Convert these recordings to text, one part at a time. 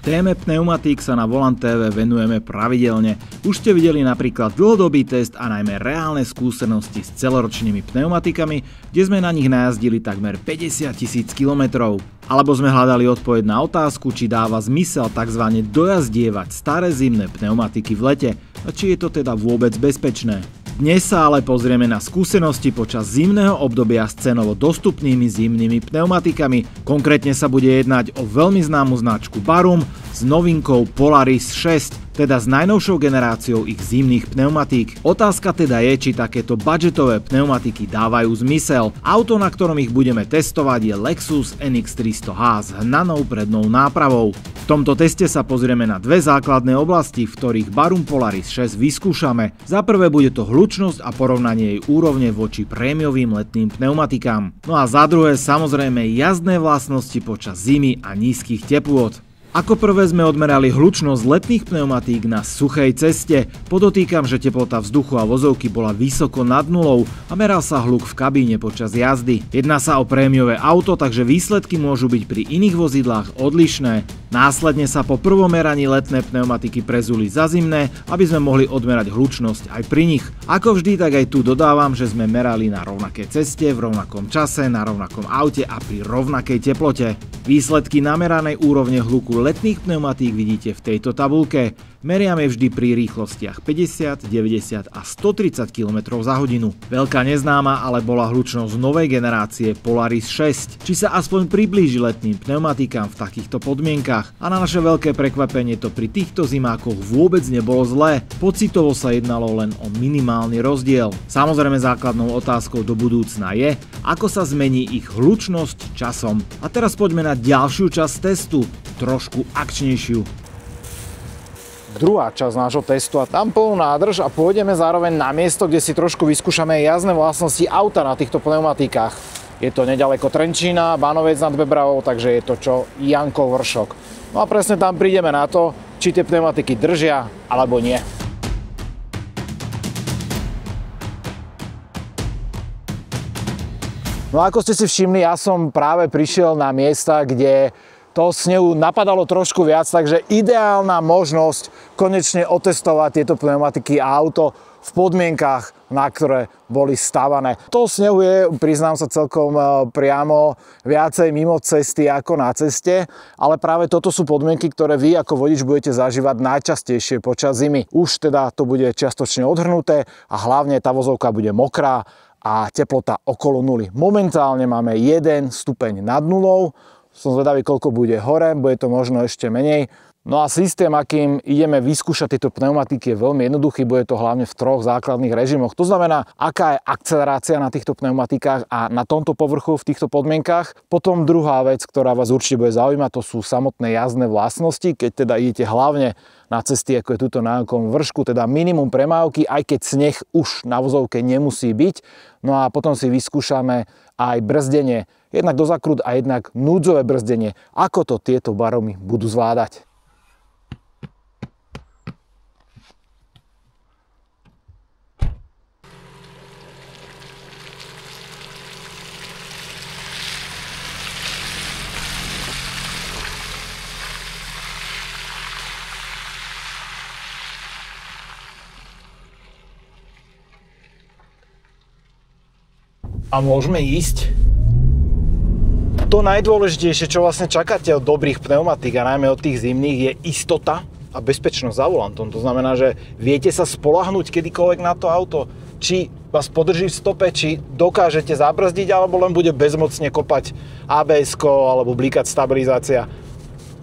Téme pneumatík sa na Volant TV venujeme pravidelne. Už ste videli napríklad dlhodobý test a najmä reálne skúsenosti s celoročnými pneumatikami, kde sme na nich najazdili takmer 50 000 kilometrov. Alebo sme hľadali odpoveď na otázku, či dáva zmysel tzv. Dojazdievať staré zimné pneumatiky v lete a či je to teda vôbec bezpečné. Dnes sa ale pozrieme na skúsenosti počas zimného obdobia s cenovo dostupnými zimnými pneumatikami. Konkrétne sa bude jednať o veľmi známu značku Barum s novinkou Polaris 6, teda s najnovšou generáciou ich zimných pneumatík. Otázka teda je, či takéto budžetové pneumatiky dávajú zmysel. Auto, na ktorom ich budeme testovať, je Lexus NX300H s hnanou prednou nápravou. V tomto teste sa pozrieme na dve základné oblasti, v ktorých Barum Polaris 6 vyskúšame. Za prvé bude to hlučnosť a porovnanie jej úrovne voči prémiovým letným pneumatikám. No a za druhé samozrejme jazdné vlastnosti počas zimy a nízkych teplôt. Ako prvé sme odmerali hlučnosť letných pneumatík na suchej ceste. Podotýkam, že teplota vzduchu a vozovky bola vysoko nad nulou a meral sa hluk v kabíne počas jazdy. Jedná sa o prémiové auto, takže výsledky môžu byť pri iných vozidlách odlišné. Následne sa po prvom meraní letné pneumatiky prezuli za zimné, aby sme mohli odmerať hlučnosť aj pri nich. Ako vždy, tak aj tu dodávam, že sme merali na rovnakej ceste, v rovnakom čase, na rovnakom aute a pri rovnakej teplote. Výsledky nameranej úrovne hluku letných pneumatík vidíte v tejto tabuľke. Meriame vždy pri rýchlostiach 50, 90 a 130 km za hodinu. Veľká neznáma ale bola hlučnosť novej generácie Polaris 6. Či sa aspoň priblíži letným pneumatikám v takýchto podmienkach. A na naše veľké prekvapenie to pri týchto zimákoch vôbec nebolo zlé. Pocitovo sa jednalo len o minimálny rozdiel. Samozrejme základnou otázkou do budúcna je, ako sa zmení ich hlučnosť časom. A teraz poďme na ďalšiu časť testu, trošku akčnejšiu. Druhá časť nášho testu a tam plnú nádrž a pôjdeme zároveň na miesto, kde si trošku vyskúšame jazdné vlastnosti auta na týchto pneumatikách. Je to nedaleko Trenčína, Banovec nad Bebravou, takže je to čo Jankov vršok. No a presne tam prídeme na to, či tie pneumatiky držia alebo nie. No a ako ste si všimli, ja som práve prišiel na miesta, kde toho snehu napadalo trošku viac, takže ideálna možnosť konečne otestovať tieto pneumatiky a auto v podmienkach, na ktoré boli stavané. Toho snehu je, priznám sa, celkom priamo viacej mimo cesty ako na ceste, ale práve toto sú podmienky, ktoré vy ako vodič budete zažívať najčastejšie počas zimy. Už teda to bude čiastočne odhrnuté a hlavne tá vozovka bude mokrá a teplota okolo nuly. Momentálne máme 1 stupeň nad nulou. Som zvedavý, koľko bude hore, bude to možno ešte menej. No a systém, akým ideme vyskúšať tieto pneumatiky, je veľmi jednoduchý, bude to hlavne v 3 základných režimoch. To znamená, aká je akcelerácia na týchto pneumatikách a na tomto povrchu v týchto podmienkach. Potom druhá vec, ktorá vás určite bude zaujímať, to sú samotné jazdné vlastnosti, keď teda idete hlavne na cesty, ako je tuto na Jankovom vršku, teda minimum premávky, aj keď sneh už na vozovke nemusí byť. No a potom si vyskúšame aj brzdenie, jednak do zakrút a jednak núdzové brzdenie. Ako to tieto Barumy budú zvládať? A môžeme ísť. To najdôležitejšie, čo vlastne čakáte od dobrých pneumatík a najmä od tých zimných, je istota a bezpečnosť za volantom. To znamená, že viete sa spoľahnúť kedykoľvek na to auto, či vás podrží v stope, či dokážete zabrzdiť, alebo len bude bezmocne kopať ABS-ko alebo blikať stabilizácia.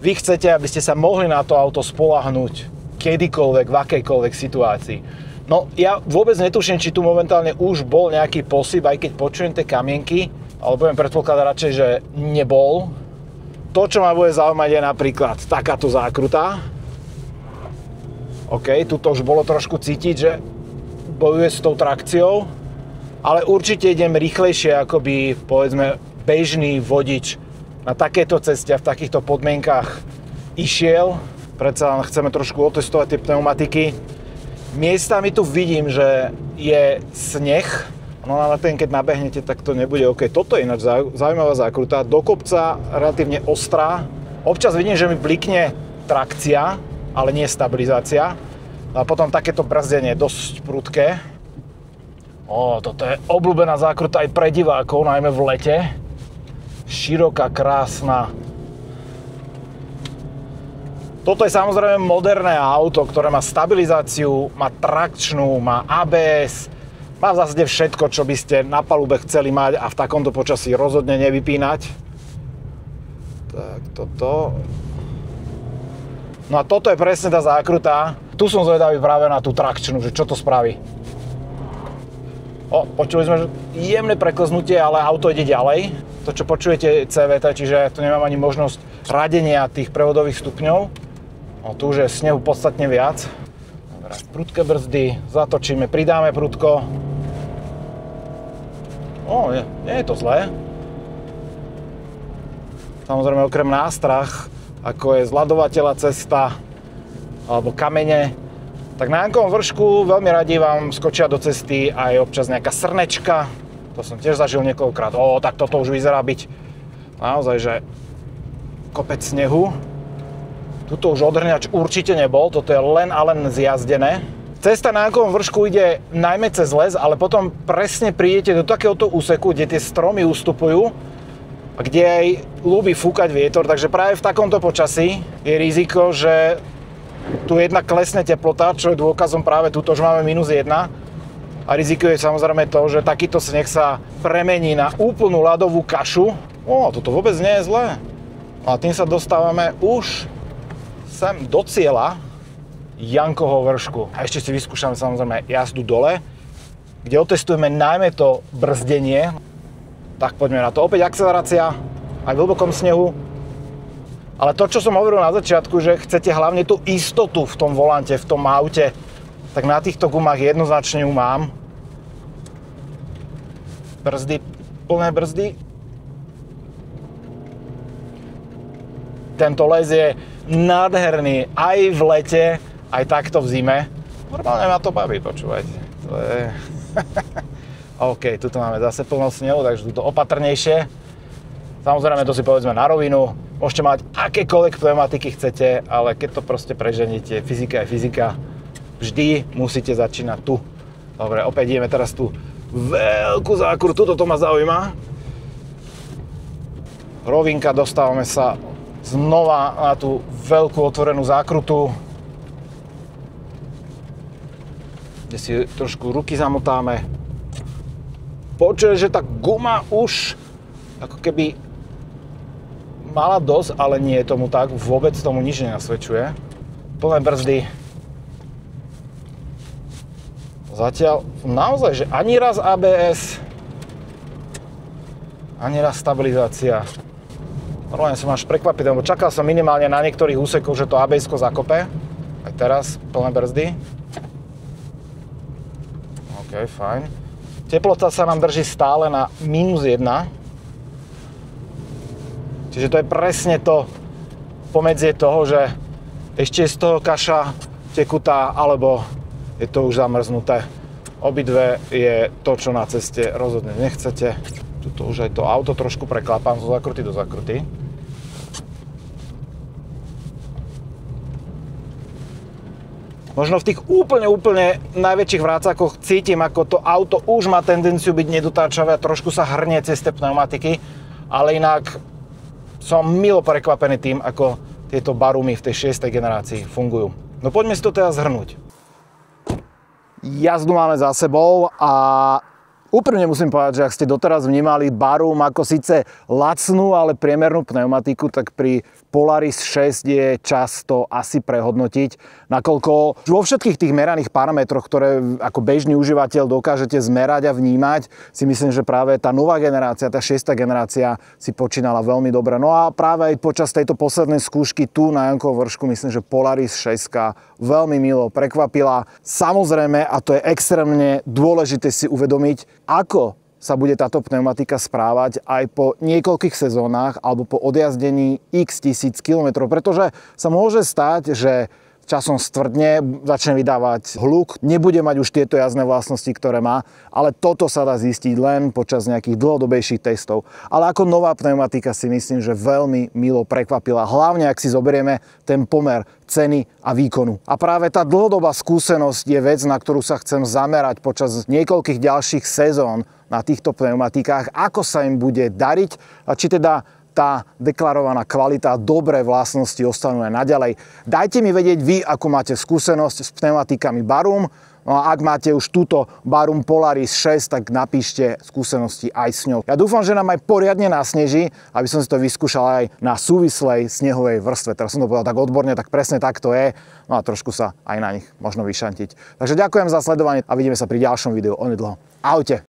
Vy chcete, aby ste sa mohli na to auto spoľahnúť kedykoľvek, v akejkoľvek situácii. No, ja vôbec netuším, či tu momentálne už bol nejaký posyp, aj keď počujem tie kamienky, ale budem predpokladať radšej, že nebol. To, čo ma bude zaujímať, je napríklad takáto zákruta. OK, tuto už bolo trošku cítiť, že bojuje s tou trakciou, ale určite idem rýchlejšie, ako by, povedzme, bežný vodič na takéto ceste a v takýchto podmienkach išiel. Predsa len chceme trošku otestovať tie pneumatiky. Miestami tu vidím, že je sneh, no ale ten, keď nabehnete, tak to nebude OK. Toto je ináč zaujímavá zákruta, do kopca relatívne ostrá. Občas vidím, že mi blikne trakcia, ale nie stabilizácia. A potom takéto brzdenie, dosť prudké. Toto je obľúbená zákruta aj pre divákov, najmä v lete. Široká, krásna. Toto je samozrejme moderné auto, ktoré má stabilizáciu, má trakčnú, má ABS, má v zásade všetko, čo by ste na palube chceli mať a v takomto počasí rozhodne nevypínať. Tak toto. No a toto je presne tá zákruta. Tu som zvedavý práve na tú trakčnú, že čo to spraví. Počuli sme, že jemné preklznutie, ale auto ide ďalej. To, čo počujete, je CVT, čiže tu nemám ani možnosť radenia tých prevodových stupňov. Tu už je snehu podstatne viac. Dobre, prudké brzdy, zatočíme, pridáme prudko. Nie je to zlé. Samozrejme, okrem nástrah, ako je zľadovateľa cesta alebo kamene, tak na Jankovom vršku veľmi radi vám skočia do cesty aj občas nejaká srnečka. To som tiež zažil niekoľkokrát. Tak toto už vyzerá byť naozaj, že kopec snehu. Tuto už odhrňač určite nebol, toto je len a len zjazdené. Cesta na Jankovom vršku ide najmä cez les, ale potom presne prídete do takéhoto úseku, kde tie stromy ustupujú a kde aj ľúbi fúkať vietor, takže práve v takomto počasí je riziko, že tu jednak klesne teplota, čo je dôkazom práve tuto, že máme -1. A riziko je samozrejme to, že takýto sneh sa premení na úplnú ľadovú kašu. Toto vôbec nie je zlé. A tým sa dostávame už sem do cieľa Jankovho vršku. A ešte si vyskúšame samozrejme jazdu dole, kde otestujeme najmä to brzdenie. Tak poďme na to. Opäť akcelerácia aj v hlbokom snehu. Ale to, čo som hovoril na začiatku, že chcete hlavne tú istotu v tom volante, v tom aute, tak na týchto gumách jednoznačne ju mám. Brzdy, plné brzdy. Tento les je nádherný aj v lete, aj takto v zime. Normálne ma to baví, počúvajte. To je... OK, tuto máme zase plno snehu, takže tuto opatrnejšie. Samozrejme, to si povedzme na rovinu. Môžete mať akékoľvek pneumatiky chcete, ale keď to proste preženíte, fyzika je fyzika. Vždy musíte začínať tu. Dobre, opäť ideme teraz tu veľkú zákrutu, toto ma zaujíma. Rovinka, dostávame sa znova na tú veľkú otvorenú zákrutu, kde si trošku ruky zamotáme. Počuješ, že tá guma už ako keby mala dosť, ale nie je tomu tak, vôbec tomu nič nenasvedčuje. Plné brzdy. Zatiaľ naozaj, že ani raz ABS, ani raz stabilizácia. Normálne som až prekvapiť, lebo čakal som minimálne na niektorých úsekoch, že to ABS-ko zakope. Aj teraz plné brzdy. OK, fajn. Teplota sa nám drží stále na -1. Čiže to je presne to pomedzie toho, že ešte je z toho kaša tekutá, alebo je to už zamrznuté. Obidve je to, čo na ceste rozhodne nechcete. Tuto už aj to auto trošku preklapám zo zákruty do zákruty. Možno v tých úplne najväčších vrácakoch cítim, ako to auto už má tendenciu byť nedotáčavé a trošku sa hrnie cez tie pneumatiky, ale inak som milo prekvapený tým, ako tieto Barumy v tej 6. generácii fungujú. No poďme si to teda zhrnúť. Jazdu máme za sebou a úprimne musím povedať, že ak ste doteraz vnímali Barum ako síce lacnú, ale priemernú pneumatiku, tak pri Polaris 6 je čas to asi prehodnotiť, nakoľko vo všetkých tých meraných parametroch, ktoré ako bežný užívateľ dokážete zmerať a vnímať, si myslím, že práve tá nová generácia, tá 6. generácia si počínala veľmi dobre. No a práve aj počas tejto poslednej skúšky tu na Jankovom vršku myslím, že Polaris 6 veľmi milo prekvapila. Samozrejme, a to je extrémne dôležité si uvedomiť, ako sa bude táto pneumatika správať aj po niekoľkých sezónach alebo po odjazdení x tisíc kilometrov, pretože sa môže stať, že v časom stvrdne, začne vydávať hluk, nebude mať už tieto jazdné vlastnosti, ktoré má, ale toto sa dá zistiť len počas nejakých dlhodobejších testov. Ale ako nová pneumatika si myslím, že veľmi milo prekvapila, hlavne ak si zoberieme ten pomer ceny a výkonu. A práve tá dlhodobá skúsenosť je vec, na ktorú sa chcem zamerať počas niekoľkých ďalších sezón na týchto pneumatikách, ako sa im bude dariť a či teda tá deklarovaná kvalita a dobré vlastnosti ostanú aj naďalej. Dajte mi vedieť vy, ako máte skúsenosť s pneumatikami Barum. No a ak máte už túto Barum Polaris 6, tak napíšte skúsenosti aj s ňou. Ja dúfam, že nám aj poriadne nasneží, aby som si to vyskúšal aj na súvislej snehovej vrstve. Teraz som to povedal tak odborne, tak presne tak to je. No a trošku sa aj na nich možno vyšantiť. Takže ďakujem za sledovanie a vidíme sa pri ďalšom videu onedlho. Ahojte!